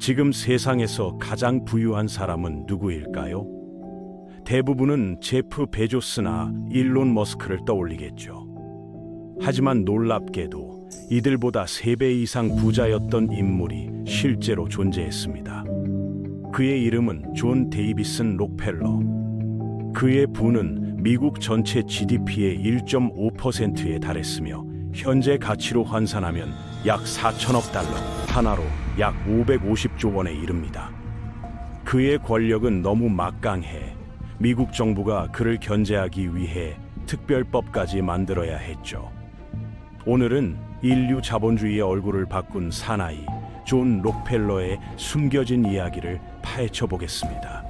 지금 세상에서 가장 부유한 사람은 누구일까요? 대부분은 제프 베조스나 일론 머스크를 떠올리겠죠. 하지만 놀랍게도 이들보다 3배 이상 부자였던 인물이 실제로 존재했습니다. 그의 이름은 존 데이비슨 록펠러. 그의 부는 미국 전체 GDP의 1.5%에 달했으며 현재 가치로 환산하면 약 4천억 달러, 하나로 약 550조 원에 이릅니다. 그의 권력은 너무 막강해 미국 정부가 그를 견제하기 위해 특별법까지 만들어야 했죠. 오늘은 인류 자본주의의 얼굴을 바꾼 사나이 존 록펠러의 숨겨진 이야기를 파헤쳐 보겠습니다.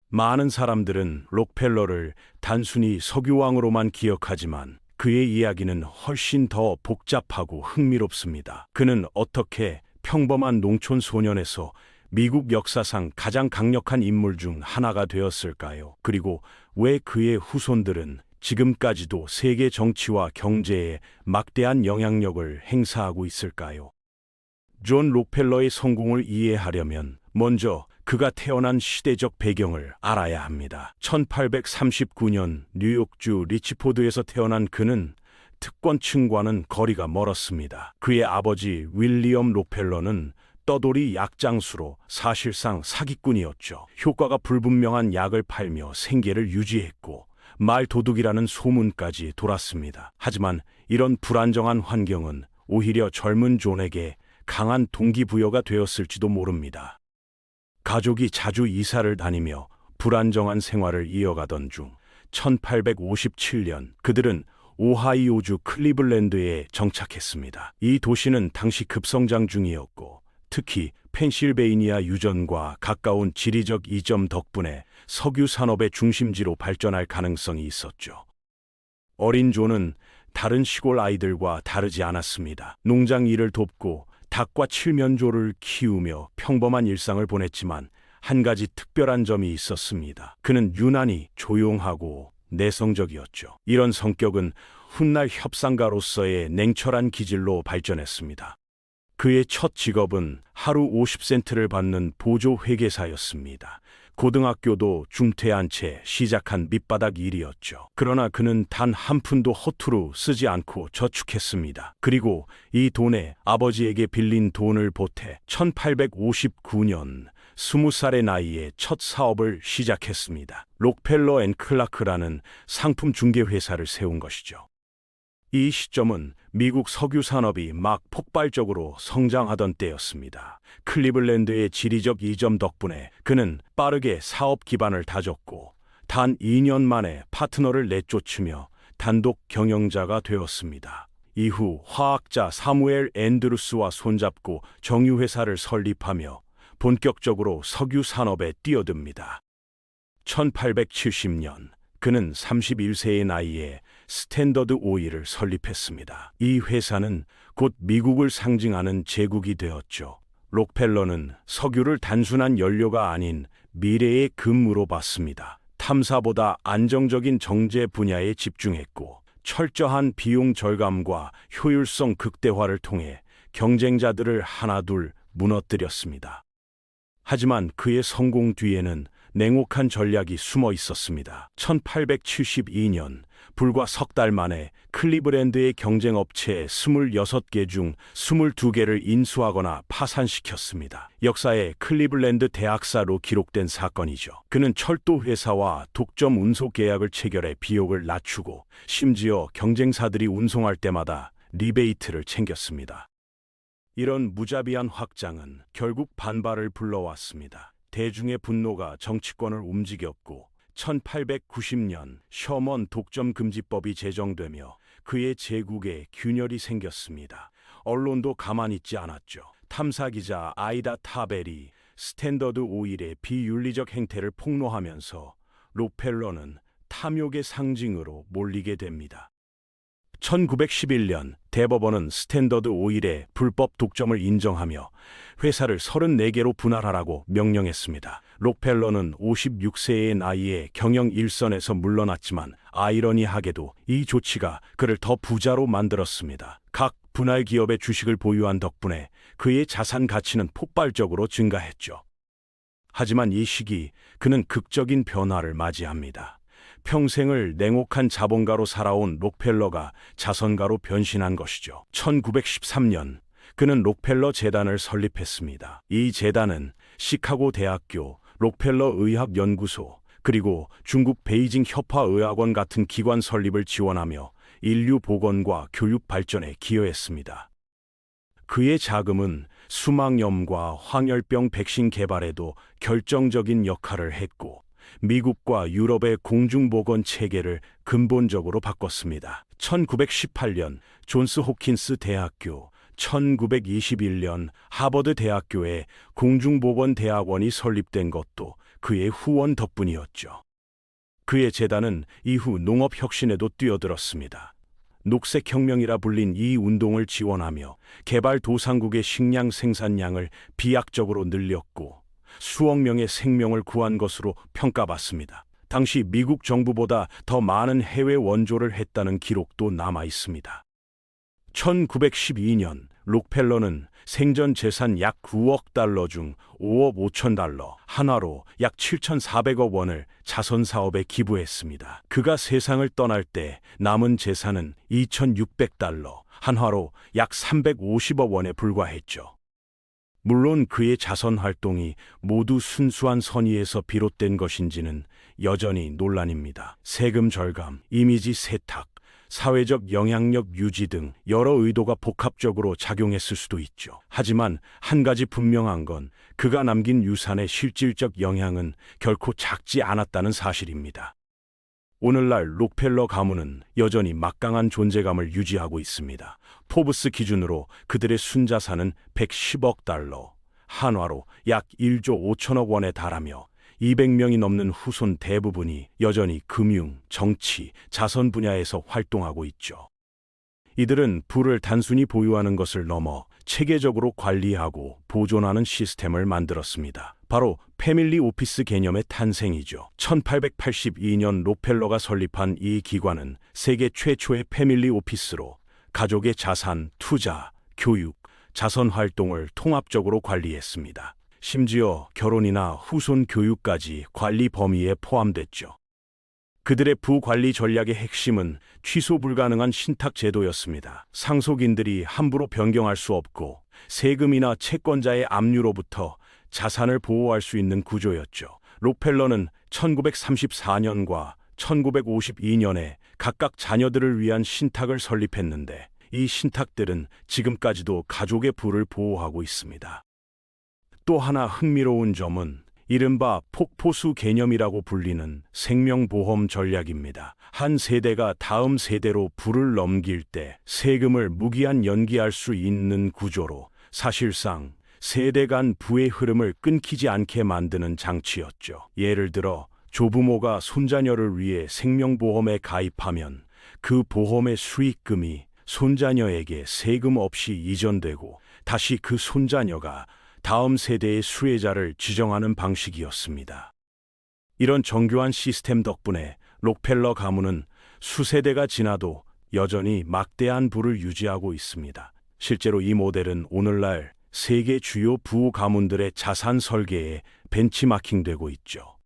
많은 사람들은 록펠러를 단순히 석유왕으로만 기억하지만 그의 이야기는 훨씬 더 복잡하고 흥미롭습니다. 그는 어떻게 평범한 농촌 소년에서 미국 역사상 가장 강력한 인물 중 하나가 되었을까요? 그리고 왜 그의 후손들은 지금까지도 세계 정치와 경제에 막대한 영향력을 행사하고 있을까요? 존 록펠러의 성공을 이해하려면 먼저 그가 태어난 시대적 배경을 알아야 합니다. 1839년 뉴욕주 리치포드에서 태어난 그는 특권층과는 거리가 멀었습니다. 그의 아버지 윌리엄 록펠러는 떠돌이 약장수로 사실상 사기꾼이었죠. 효과가 불분명한 약을 팔며 생계를 유지했고 말도둑이라는 소문까지 돌았습니다. 하지만 이런 불안정한 환경은 오히려 젊은 존에게 강한 동기부여가 되었을지도 모릅니다. 가족이 자주 이사를 다니며 불안정한 생활을 이어가던 중 1857년 그들은 오하이오주 클리블랜드에 정착했습니다. 이 도시는 당시 급성장 중이었고 특히 펜실베이니아 유전과 가까운 지리적 이점 덕분에 석유 산업의 중심지로 발전할 가능성이 있었죠. 어린 존은 다른 시골 아이들과 다르지 않았습니다. 농장 일을 돕고 닭과 칠면조를 키우며 평범한 일상을 보냈지만 한 가지 특별한 점이 있었습니다. 그는 유난히 조용하고 내성적이었죠. 이런 성격은 훗날 협상가로서의 냉철한 기질로 발전했습니다. 그의 첫 직업은 하루 50센트를 받는 보조 회계사였습니다. 고등학교도 중퇴한 채 시작한 밑바닥 일이었죠. 그러나 그는 단 한 푼도 허투루 쓰지 않고 저축했습니다. 그리고 이 돈에 아버지에게 빌린 돈을 보태 1859년 20살의 나이에 첫 사업을 시작했습니다. 록펠러 앤 클라크라는 상품 중개 회사를 세운 것이죠. 이 시점은 미국 석유 산업이 막 폭발적으로 성장하던 때였습니다. 클리블랜드의 지리적 이점 덕분에 그는 빠르게 사업 기반을 다졌고 단 2년 만에 파트너를 내쫓으며 단독 경영자가 되었습니다. 이후 화학자 사무엘 앤드루스와 손잡고 정유회사를 설립하며 본격적으로 석유 산업에 뛰어듭니다. 1870년 그는 31세의 나이에 스탠더드 오일을 설립했습니다. 이 회사는 곧 미국을 상징하는 제국이 되었죠. 록펠러는 석유를 단순한 연료가 아닌 미래의 금으로 봤습니다. 탐사보다 안정적인 정제 분야에 집중했고 철저한 비용 절감과 효율성 극대화를 통해 경쟁자들을 하나둘 무너뜨렸습니다. 하지만 그의 성공 뒤에는 냉혹한 전략이 숨어 있었습니다. 1872년 불과 석 달 만에 클리블랜드의 경쟁업체 26개 중 22개를 인수하거나 파산시켰습니다. 역사의 클리블랜드 대학사로 기록된 사건이죠. 그는 철도 회사와 독점 운소 계약을 체결해 비용을 낮추고 심지어 경쟁사들이 운송할 때마다 리베이트를 챙겼습니다. 이런 무자비한 확장은 결국 반발을 불러왔습니다. 대중의 분노가 정치권을 움직였고 1890년 셔먼 독점금지법이 제정되며 그의 제국에 균열이 생겼습니다. 언론도 가만히 있지 않았죠. 탐사기자 아이다 타벨이 스탠더드 오일의 비윤리적 행태를 폭로하면서 록펠러는 탐욕의 상징으로 몰리게 됩니다. 1911년 대법원은 스탠더드 오일의 불법 독점을 인정하며 회사를 34개로 분할하라고 명령했습니다. 록펠러는 56세의 나이에 경영 일선에서 물러났지만 아이러니하게도 이 조치가 그를 더 부자로 만들었습니다. 각 분할 기업의 주식을 보유한 덕분에 그의 자산 가치는 폭발적으로 증가했죠. 하지만 이 시기 그는 극적인 변화를 맞이합니다. 평생을 냉혹한 자본가로 살아온 록펠러가 자선가로 변신한 것이죠. 1913년 그는 록펠러 재단을 설립했습니다. 이 재단은 시카고 대학교, 록펠러 의학연구소, 그리고 중국 베이징 협화의학원 같은 기관 설립을 지원하며 인류 복원과 교육 발전에 기여했습니다. 그의 자금은 수막염과 황열병 백신 개발에도 결정적인 역할을 했고, 미국과 유럽의 공중보건 체계를 근본적으로 바꿨습니다. 1918년 존스 호킨스 대학교, 1921년 하버드 대학교에 공중보건대학원이 설립된 것도 그의 후원 덕분이었죠. 그의 재단은 이후 농업혁신에도 뛰어들었습니다. 녹색혁명이라 불린 이 운동을 지원하며 개발도상국의 식량 생산량을 비약적으로 늘렸고 수억 명의 생명을 구한 것으로 평가받습니다. 당시 미국 정부보다 더 많은 해외 원조를 했다는 기록도 남아 있습니다. 1912년 록펠러는 생전 재산 약 9억 달러 중 5억 5천 달러, 한화로 약 7,400억 원을 자선 사업에 기부했습니다. 그가 세상을 떠날 때 남은 재산은 2,600달러, 한화로 약 350억 원에 불과했죠. 물론 그의 자선 활동이 모두 순수한 선의에서 비롯된 것인지는 여전히 논란입니다. 세금 절감, 이미지 세탁, 사회적 영향력 유지 등 여러 의도가 복합적으로 작용했을 수도 있죠. 하지만 한 가지 분명한 건 그가 남긴 유산의 실질적 영향은 결코 작지 않았다는 사실입니다. 오늘날 록펠러 가문은 여전히 막강한 존재감을 유지하고 있습니다. 포브스 기준으로 그들의 순자산은 110억 달러, 한화로 약 1조 5천억 원에 달하며 200명이 넘는 후손 대부분이 여전히 금융, 정치, 자선 분야에서 활동하고 있죠. 이들은 부를 단순히 보유하는 것을 넘어 체계적으로 관리하고 보존하는 시스템을 만들었습니다. 바로 패밀리 오피스 개념의 탄생이죠. 1882년 록펠러가 설립한 이 기관은 세계 최초의 패밀리 오피스로 가족의 자산, 투자, 교육, 자선 활동을 통합적으로 관리했습니다. 심지어 결혼이나 후손 교육까지 관리 범위에 포함됐죠. 그들의 부관리 전략의 핵심은 취소 불가능한 신탁 제도였습니다. 상속인들이 함부로 변경할 수 없고 세금이나 채권자의 압류로부터 자산을 보호할 수 있는 구조였죠. 록펠러는 1934년과 1952년에 각각 자녀들을 위한 신탁을 설립했는데 이 신탁들은 지금까지도 가족의 부를 보호하고 있습니다. 또 하나 흥미로운 점은 이른바 폭포수 개념이라고 불리는 생명보험 전략입니다. 한 세대가 다음 세대로 부를 넘길 때 세금을 무기한 연기할 수 있는 구조로 사실상 세대 간 부의 흐름을 끊기지 않게 만드는 장치였죠. 예를 들어 조부모가 손자녀를 위해 생명보험에 가입하면 그 보험의 수익금이 손자녀에게 세금 없이 이전되고 다시 그 손자녀가 다음 세대의 수혜자를 지정하는 방식이었습니다. 이런 정교한 시스템 덕분에 록펠러 가문은 수세대가 지나도 여전히 막대한 부를 유지하고 있습니다. 실제로 이 모델은 오늘날 세계 주요 부 가문들의 자산 설계에 벤치마킹되고 있죠.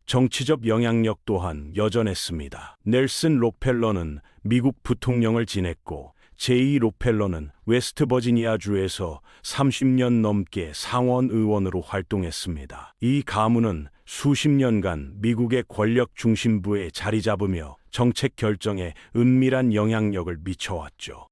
정치적 영향력 또한 여전했습니다. 넬슨 록펠러는 미국 부통령을 지냈고 제2 록펠러는 웨스트버지니아주에서 30년 넘게 상원 의원으로 활동했습니다. 이 가문은 수십 년간 미국의 권력 중심부에 자리 잡으며 정책 결정에 은밀한 영향력을 미쳐왔죠.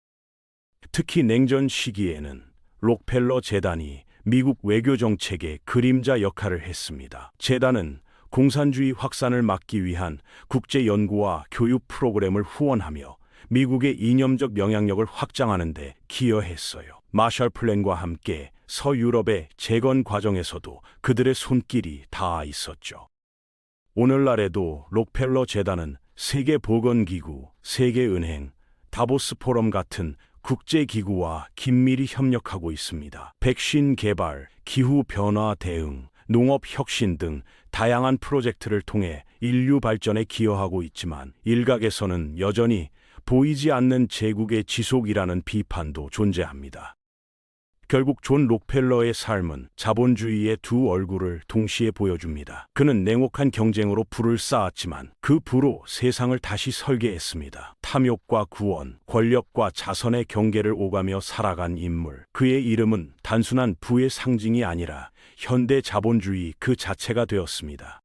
특히 냉전 시기에는 록펠러 재단이 미국 외교 정책의 그림자 역할을 했습니다. 재단은 공산주의 확산을 막기 위한 국제 연구와 교육 프로그램을 후원하며 미국의 이념적 영향력을 확장하는 데 기여했어요. 마셜 플랜과 함께 서유럽의 재건 과정에서도 그들의 손길이 닿아 있었죠. 오늘날에도 록펠러 재단은 세계보건기구, 세계은행, 다보스 포럼 같은 국제기구와 긴밀히 협력하고 있습니다. 백신 개발, 기후변화 대응, 농업 혁신 등 다양한 프로젝트를 통해 인류 발전에 기여하고 있지만 일각에서는 여전히 보이지 않는 제국의 지속이라는 비판도 존재합니다. 결국 존 록펠러의 삶은 자본주의의 두 얼굴을 동시에 보여줍니다. 그는 냉혹한 경쟁으로 부를 쌓았지만 그 부로 세상을 다시 설계했습니다. 탐욕과 구원, 권력과 자선의 경계를 오가며 살아간 인물. 그의 이름은 단순한 부의 상징이 아니라 현대 자본주의 그 자체가 되었습니다.